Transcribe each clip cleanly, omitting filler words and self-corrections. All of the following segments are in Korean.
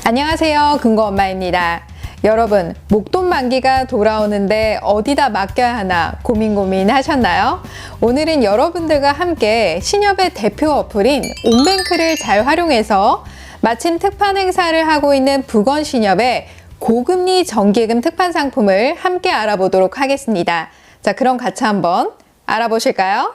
안녕하세요. 금고엄마입니다. 여러분, 목돈 만기가 돌아오는데 어디다 맡겨야 하나 고민 하셨나요? 오늘은 여러분들과 함께 신협의 대표 어플인 온뱅크를 잘 활용해서 마침 특판 행사를 하고 있는 부건신협의 고금리 정기예금 특판 상품을 함께 알아보도록 하겠습니다. 자, 그럼 같이 한번 알아보실까요?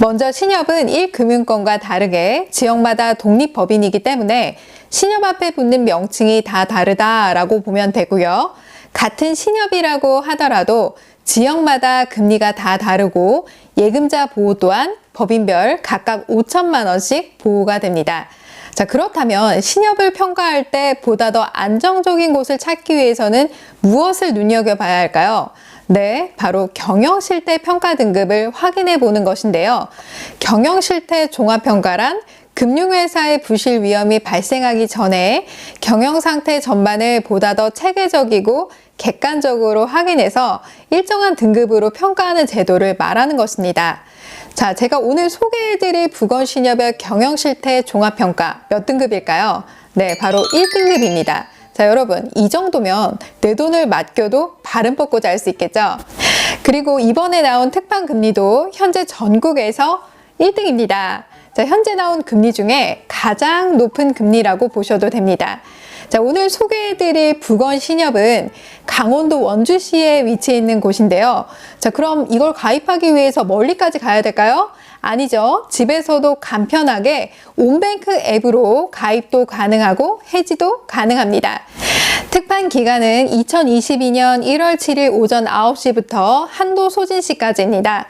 먼저 신협은 1금융권과 다르게 지역마다 독립법인이기 때문에 신협 앞에 붙는 명칭이 다 다르다라고 보면 되고요. 같은 신협이라고 하더라도 지역마다 금리가 다 다르고 예금자 보호 또한 법인별 각각 5천만 원씩 보호가 됩니다. 자, 그렇다면 신협을 평가할 때 보다 더 안정적인 곳을 찾기 위해서는 무엇을 눈여겨봐야 할까요? 네, 바로 경영실태 평가 등급을 확인해 보는 것인데요. 경영실태 종합평가란 금융회사의 부실 위험이 발생하기 전에 경영상태 전반을 보다 더 체계적이고 객관적으로 확인해서 일정한 등급으로 평가하는 제도를 말하는 것입니다. 자, 제가 오늘 소개해드릴 부건신협의 경영실태 종합평가 몇 등급일까요? 네, 바로 1등급입니다. 자, 여러분, 이 정도면 내 돈을 맡겨도 발은 뻗고 잘 수 있겠죠? 그리고 이번에 나온 특판 금리도 현재 전국에서 1등입니다. 자, 현재 나온 금리 중에 가장 높은 금리라고 보셔도 됩니다. 자, 오늘 소개해드릴 부건신협은 강원도 원주시에 위치해 있는 곳인데요. 자, 그럼 이걸 가입하기 위해서 멀리까지 가야 될까요? 아니죠. 집에서도 간편하게 온뱅크 앱으로 가입도 가능하고 해지도 가능합니다. 특판 기간은 2022년 1월 7일 오전 9시부터 한도 소진 시까지입니다.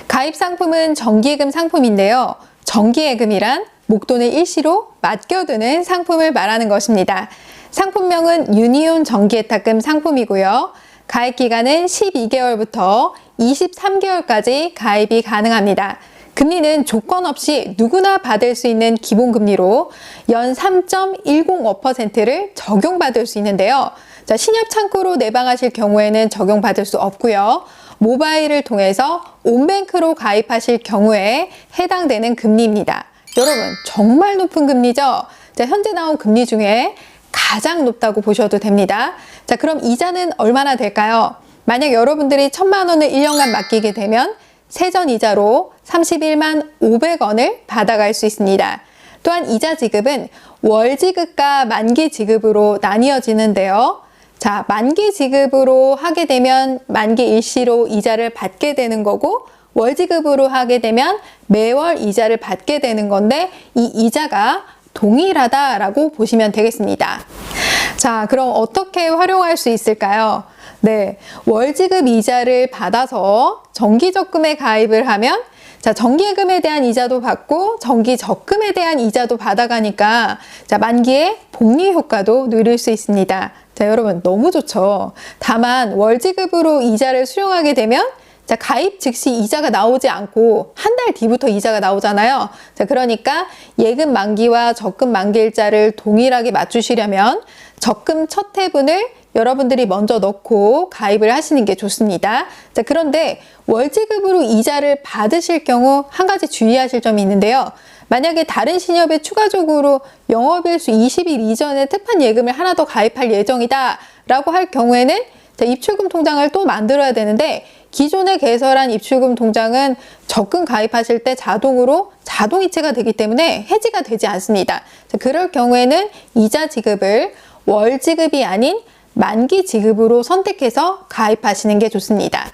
가입 상품은 정기예금 상품인데요. 정기예금이란 목돈을 일시로 맡겨두는 상품을 말하는 것입니다. 상품명은 유니온 정기예탁금 상품이고요. 가입 기간은 12개월부터 23개월까지 가입이 가능합니다. 금리는 조건 없이 누구나 받을 수 있는 기본금리로 연 3.105%를 적용받을 수 있는데요. 자, 신협 창구로 내방하실 경우에는 적용받을 수 없고요. 모바일을 통해서 온뱅크로 가입하실 경우에 해당되는 금리입니다. 여러분, 정말 높은 금리죠? 자, 현재 나온 금리 중에 가장 높다고 보셔도 됩니다. 자, 그럼 이자는 얼마나 될까요? 만약 여러분들이 1,000만 원을 1년간 맡기게 되면 세전 이자로 31만 500원을 받아갈 수 있습니다. 또한 이자 지급은 월 지급과 만기 지급으로 나뉘어지는데요. 자, 만기 지급으로 하게 되면 만기 일시로 이자를 받게 되는 거고, 월 지급으로 하게 되면 매월 이자를 받게 되는 건데, 이 이자가 동일하다라고 보시면 되겠습니다. 자, 그럼 어떻게 활용할 수 있을까요? 네, 월지급 이자를 받아서 정기적금에 가입을 하면 자, 정기예금에 대한 이자도 받고 정기적금에 대한 이자도 받아가니까 자, 만기에 복리 효과도 누릴 수 있습니다. 자, 여러분, 너무 좋죠? 다만 월지급으로 이자를 수령하게 되면 자, 가입 즉시 이자가 나오지 않고 한 달 뒤부터 이자가 나오잖아요. 자, 그러니까 예금 만기와 적금 만기일자를 동일하게 맞추시려면 적금 첫 해분을 여러분들이 먼저 넣고 가입을 하시는 게 좋습니다. 자, 그런데 월지급으로 이자를 받으실 경우 한 가지 주의하실 점이 있는데요. 만약에 다른 신협에 추가적으로 영업일수 20일 이전에 특판 예금을 하나 더 가입할 예정이다 라고 할 경우에는 자, 입출금 통장을 또 만들어야 되는데 기존에 개설한 입출금 통장은 적금 가입하실 때 자동으로 자동이체가 되기 때문에 해지가 되지 않습니다. 자, 그럴 경우에는 이자 지급을 월 지급이 아닌 만기 지급으로 선택해서 가입하시는 게 좋습니다.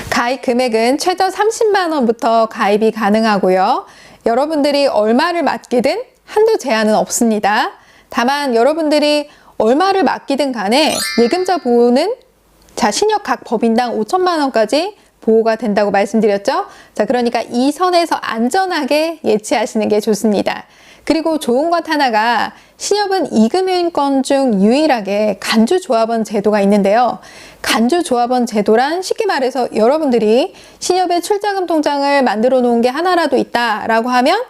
가입 금액은 최저 30만 원부터 가입이 가능하고요. 여러분들이 얼마를 맡기든 한도 제한은 없습니다. 다만 여러분들이 얼마를 맡기든 간에 예금자 보호는 자, 신협 각 법인당 5천만 원까지 보호가 된다고 말씀드렸죠? 자, 그러니까 이 선에서 안전하게 예치하시는 게 좋습니다. 그리고 좋은 것 하나가 신협은 2금융권 중 유일하게 간주조합원 제도가 있는데요. 간주조합원 제도란 쉽게 말해서 여러분들이 신협의 출자금 통장을 만들어 놓은 게 하나라도 있다라고 하면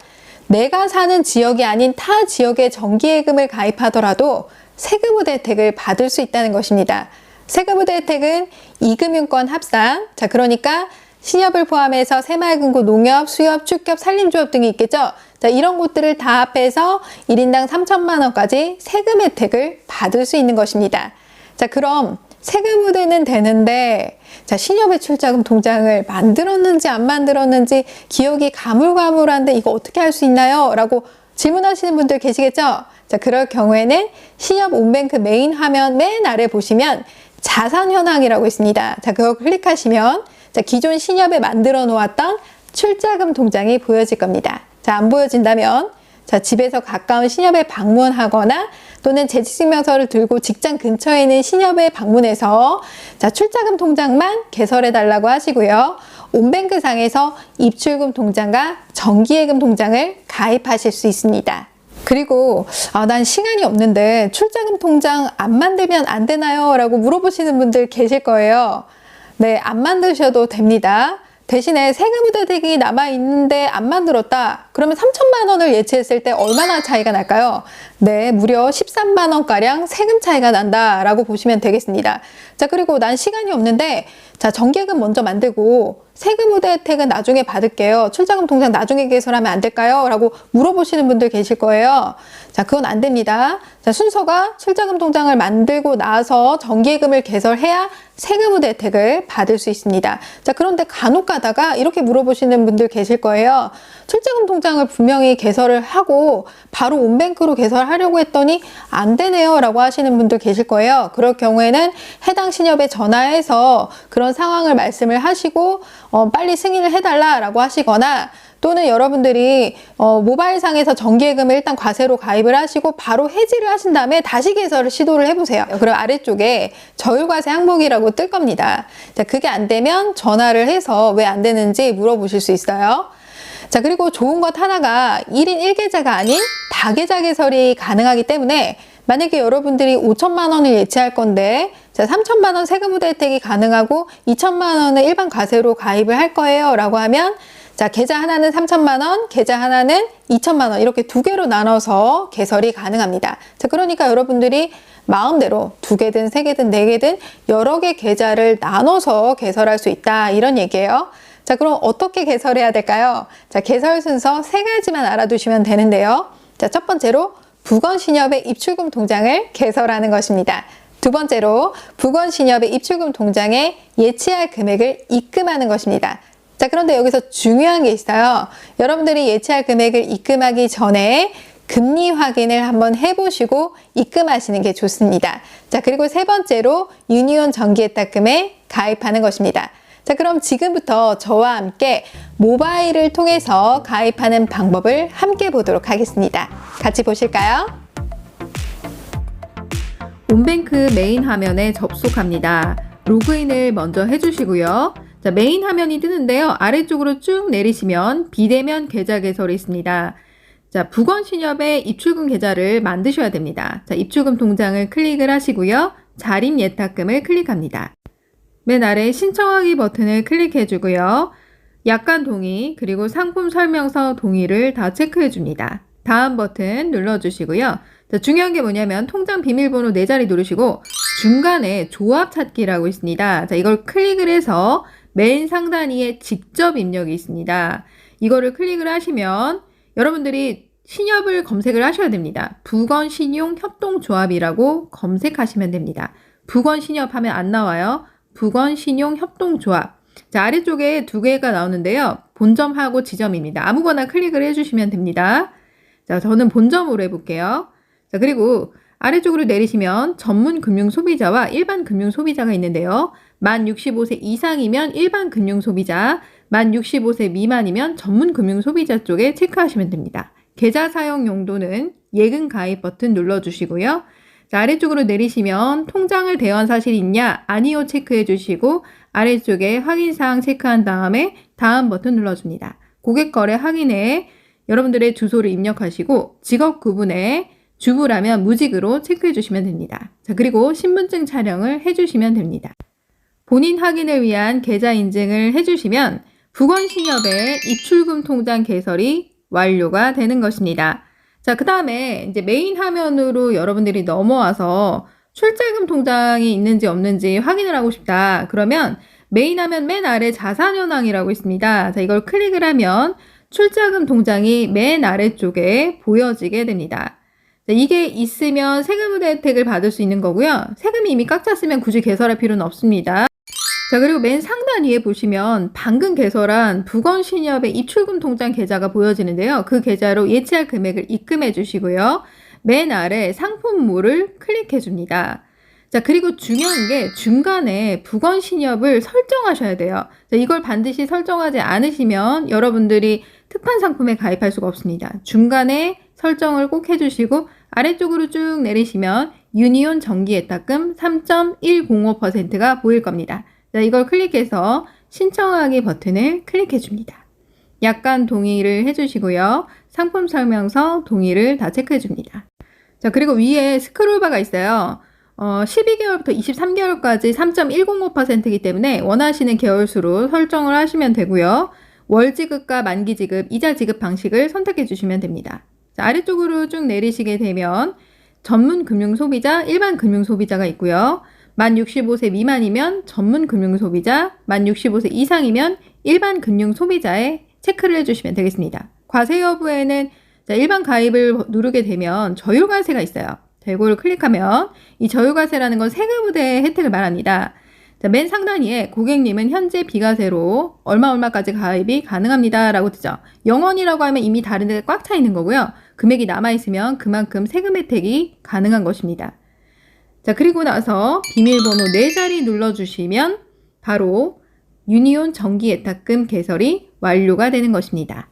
내가 사는 지역이 아닌 타 지역의 정기예금을 가입하더라도 세금우대 혜택을 받을 수 있다는 것입니다. 세금우대 혜택은 2금융권 합산, 자, 그러니까 신협을 포함해서 새마을금고 농협, 수협, 축협, 산림조합 등이 있겠죠. 자, 이런 곳들을 다 합해서 1인당 3천만 원까지 세금 혜택을 받을 수 있는 것입니다. 자, 그럼 세금 후대는 되는데, 자, 신협의 출자금 통장을 만들었는지 안 만들었는지 기억이 가물가물한데 이거 어떻게 할 수 있나요? 라고 질문하시는 분들 계시겠죠? 자, 그럴 경우에는 신협 온뱅크 메인 화면 맨 아래 보시면 자산 현황이라고 있습니다. 자, 그거 클릭하시면 자, 기존 신협에 만들어 놓았던 출자금 통장이 보여질 겁니다. 자, 안 보여진다면 자, 집에서 가까운 신협에 방문하거나 또는 재직증명서를 들고 직장 근처에 있는 신협에 방문해서 자, 출자금 통장만 개설해 달라고 하시고요. 온뱅크 상에서 입출금 통장과 정기예금 통장을 가입하실 수 있습니다. 그리고 난 시간이 없는데 출자금 통장 안 만들면 안 되나요? 라고 물어보시는 분들 계실 거예요. 네, 안 만드셔도 됩니다. 대신에 세금 후대액이 남아있는데 안 만들었다. 그러면 3천만 원을 예치했을 때 얼마나 차이가 날까요? 네, 무려 13만 원가량 세금 차이가 난다라고 보시면 되겠습니다. 자, 그리고 난 시간이 없는데 자, 정기예금 먼저 만들고 세금 후대 혜택은 나중에 받을게요. 출자금 통장 나중에 개설하면 안 될까요? 라고 물어보시는 분들 계실 거예요. 자, 그건 안 됩니다. 자, 순서가 출자금 통장을 만들고 나서 정기예금을 개설해야 세금 후대 혜택을 받을 수 있습니다. 자, 그런데 간혹 가다가 이렇게 물어보시는 분들 계실 거예요. 출자금 통장을 분명히 개설을 하고 바로 온뱅크로 개설하려고 했더니 안 되네요 라고 하시는 분들 계실 거예요. 그럴 경우에는 해당 신협에 전화해서 그런 상황을 말씀을 하시고 빨리 승인을 해달라라고 하시거나 또는 여러분들이 모바일상에서 정기예금을 일단 과세로 가입을 하시고 바로 해지를 하신 다음에 다시 개설을 시도를 해보세요. 그리고 아래쪽에 저율과세 항목이라고 뜰 겁니다. 자, 그게 안 되면 전화를 해서 왜 안 되는지 물어보실 수 있어요. 자, 그리고 좋은 것 하나가 1인 1계좌가 아닌 다계좌 개설이 가능하기 때문에 만약에 여러분들이 5천만 원을 예치할 건데 자, 3천만 원 세금 후대 혜택이 가능하고 2천만 원을 일반 과세로 가입을 할 거예요 라고 하면 자, 계좌 하나는 3천만 원, 계좌 하나는 2천만 원 이렇게 두 개로 나눠서 개설이 가능합니다. 자, 그러니까 여러분들이 마음대로 두 개든 세 개든 네 개든 여러 개 계좌를 나눠서 개설할 수 있다 이런 얘기예요. 자, 그럼 어떻게 개설해야 될까요? 자, 개설 순서 세 가지만 알아두시면 되는데요. 자, 첫 번째로 부건신협의 입출금 통장을 개설하는 것입니다. 두 번째로 부건신협의 입출금 통장에 예치할 금액을 입금하는 것입니다. 자, 그런데 여기서 중요한 게 있어요. 여러분들이 예치할 금액을 입금하기 전에 금리 확인을 한번 해보시고 입금하시는 게 좋습니다. 자, 그리고 세 번째로 유니온 정기예탁금에 가입하는 것입니다. 자, 그럼 지금부터 저와 함께 모바일을 통해서 가입하는 방법을 함께 보도록 하겠습니다. 같이 보실까요? 온뱅크 메인 화면에 접속합니다. 로그인을 먼저 해주시고요. 자, 메인 화면이 뜨는데요. 아래쪽으로 쭉 내리시면 비대면 계좌 개설이 있습니다. 자, 부건신협의 입출금 계좌를 만드셔야 됩니다. 자, 입출금 통장을 클릭을 하시고요. 자립예탁금을 클릭합니다. 맨 아래 신청하기 버튼을 클릭해 주고요. 약관 동의 그리고 상품 설명서 동의를 다 체크해 줍니다. 다음 버튼 눌러주시고요. 자, 중요한 게 뭐냐면 통장 비밀번호 4자리 누르시고 중간에 조합 찾기라고 있습니다. 자, 이걸 클릭을 해서 맨 상단위에 직접 입력이 있습니다. 이거를 클릭을 하시면 여러분들이 신협을 검색을 하셔야 됩니다. 부건신용협동조합이라고 검색하시면 됩니다. 부건신협 하면 안 나와요. 부건신용협동조합. 자, 아래쪽에 두 개가 나오는데요. 본점하고 지점입니다. 아무거나 클릭을 해주시면 됩니다. 자, 저는 본점으로 해볼게요. 자, 그리고 아래쪽으로 내리시면 전문 금융 소비자와 일반 금융 소비자가 있는데요. 만 65세 이상이면 일반 금융 소비자, 만 65세 미만이면 전문 금융 소비자 쪽에 체크하시면 됩니다. 계좌 사용 용도는 예금 가입 버튼 눌러주시고요. 자, 아래쪽으로 내리시면 통장을 대여한 사실이 있냐? 아니요 체크해 주시고 아래쪽에 확인사항 체크한 다음에 다음 버튼 눌러줍니다. 고객거래 확인에 여러분들의 주소를 입력하시고 직업 구분에 주부라면 무직으로 체크해 주시면 됩니다. 자, 그리고 신분증 촬영을 해주시면 됩니다. 본인 확인을 위한 계좌 인증을 해주시면 부건신협의 입출금 통장 개설이 완료가 되는 것입니다. 자, 그 다음에 이제 메인 화면으로 여러분들이 넘어와서 출자금 통장이 있는지 없는지 확인을 하고 싶다. 그러면 메인 하면 맨 아래 자산현황이라고 있습니다. 자, 이걸 클릭을 하면 출자금 통장이 맨 아래쪽에 보여지게 됩니다. 자, 이게 있으면 세금우대 혜택을 받을 수 있는 거고요. 세금이 이미 꽉 찼으면 굳이 개설할 필요는 없습니다. 자, 그리고 맨 상단 위에 보시면 방금 개설한 부건신협의 입출금 통장 계좌가 보여지는데요. 그 계좌로 예치할 금액을 입금해 주시고요. 맨 아래 상품모를 클릭해 줍니다. 자, 그리고 중요한 게 중간에 부건신협을 설정하셔야 돼요. 자, 이걸 반드시 설정하지 않으시면 여러분들이 특판 상품에 가입할 수가 없습니다. 중간에 설정을 꼭 해주시고 아래쪽으로 쭉 내리시면 유니온 정기예탁금 3.105%가 보일 겁니다. 자, 이걸 클릭해서 신청하기 버튼을 클릭해 줍니다. 약관 동의를 해주시고요. 상품 설명서 동의를 다 체크해 줍니다. 자, 그리고 위에 스크롤바가 있어요. 12개월부터 23개월까지 3.105%이기 때문에 원하시는 개월수로 설정을 하시면 되고요. 월 지급과 만기 지급, 이자 지급 방식을 선택해 주시면 됩니다. 자, 아래쪽으로 쭉 내리시게 되면 전문 금융 소비자, 일반 금융 소비자가 있고요. 만 65세 미만이면 전문 금융 소비자, 만 65세 이상이면 일반 금융 소비자에 체크를 해주시면 되겠습니다. 과세 여부에는 자, 일반 가입을 누르게 되면 저율과세가 있어요. 자, 이걸 클릭하면 이 저율과세라는 건 세금우대 혜택을 말합니다. 자, 맨 상단위에 고객님은 현재 비과세로 얼마까지 가입이 가능합니다 라고 뜨죠. 0원이라고 하면 이미 다른 데 꽉 차 있는 거고요. 금액이 남아있으면 그만큼 세금 혜택이 가능한 것입니다. 자, 그리고 나서 비밀번호 4자리 눌러주시면 바로 유니온 정기예탁금 개설이 완료가 되는 것입니다.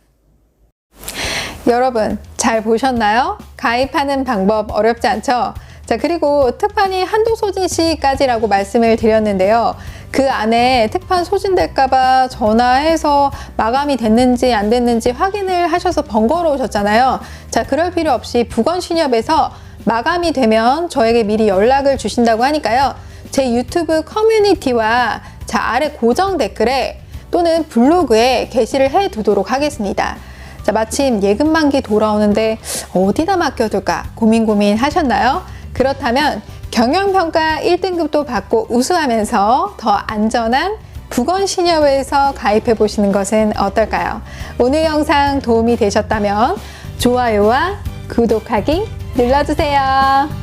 여러분 잘 보셨나요? 가입하는 방법 어렵지 않죠? 자, 그리고 특판이 한도 소진 시까지라고 말씀을 드렸는데요. 그 안에 특판 소진될까봐 전화해서 마감이 됐는지 안 됐는지 확인을 하셔서 번거로우셨잖아요. 자, 그럴 필요 없이 부건신협에서 마감이 되면 저에게 미리 연락을 주신다고 하니까요. 제 유튜브 커뮤니티와 자, 아래 고정 댓글에 또는 블로그에 게시를 해 두도록 하겠습니다. 자, 마침 예금 만기 돌아오는데 어디다 맡겨둘까 고민 하셨나요? 그렇다면 경영평가 1등급도 받고 우수하면서 더 안전한 부건신협에서 가입해 보시는 것은 어떨까요? 오늘 영상 도움이 되셨다면 좋아요와 구독하기 눌러주세요.